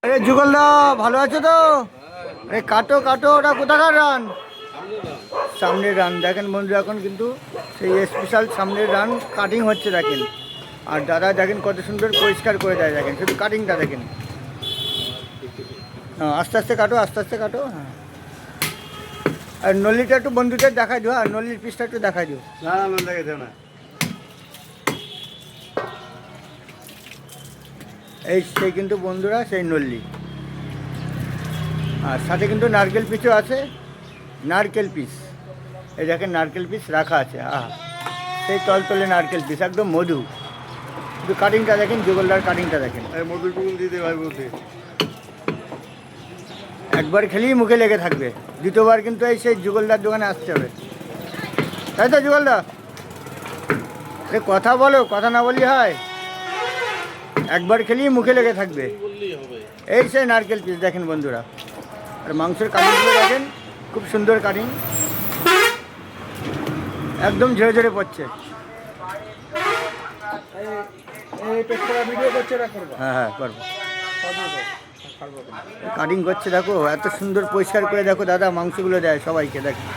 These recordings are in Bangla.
আরে যুগলদা ভালো আছো তো? আরে কাটো কাটো, ওটা কোথাকার রান? সামনের রান দেখেন বন্ধু, এখন কিন্তু সেই স্পেশাল সামনের রান কাটিং হচ্ছে দেখেন। আর দাদা দেখেন কত সুন্দর পরিষ্কার করে দেয়, দেখেন শুধু কাটিংটা দেখেন। হ্যাঁ আস্তে আস্তে কাটো, আস্তে আস্তে কাটো। হ্যাঁ আর নল্লিটা একটু বন্ধুদের দেখাই দিও, আর নল্লির পিসটা একটু দেখাই দিও। না না নন্দা গেছে না। এই সেই কিন্তু বন্ধুরা সেই নল্লি, আর সাথে কিন্তু নারকেল পিসও আছে, নারকেল পিস। এই দেখেন নারকেল পিস রাখা আছে, সেই তলতলে নারকেল পিস একদম মধু। কিন্তু কাটিংটা দেখেন, যুগলদার কাটিংটা দেখেন। এই মধুর টুকুন দিতে ভাই বলতে। একবার খেলেই মুখে লেগে থাকবে, দ্বিতীয়বার কিন্তু এই সেই যুগলদার দোকানে আসতে হবে, তাই তো যুগলদা? আরে কথা বলো, কথা না বললে হয়? একবার খেলেই মুখে লেগে থাকবে। এই সেই নারকেল পিস দেখেন বন্ধুরা, আর মাংসের কাটিংগুলো দেখেন, খুব সুন্দর কাটিং, একদম ঝরে ঝরে পড়ছে। হ্যাঁ হ্যাঁ করবো। কাটিং করছে দেখো, এত সুন্দর পরিষ্কার করে দেখো দাদা মাংসগুলো দেয় সবাইকে, দেখেন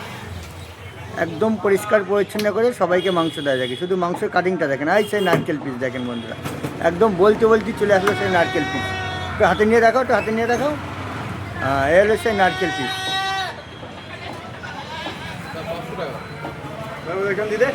একদম পরিষ্কার পরিচ্ছন্ন করে সবাইকে মাংস দেয় দেখে। শুধু মাংসের কাটিংটা দেখেন, এই সেই নারকেল পিস দেখেন বন্ধুরা, একদম বলতে বলতে চলে আসলো সেই নারকেল পিস। একটু হাতে নিয়ে দেখাও, একটু হাতে নিয়ে দেখাও। হ্যাঁ এ হলো সেই নারকেল পিস। এখান দিতে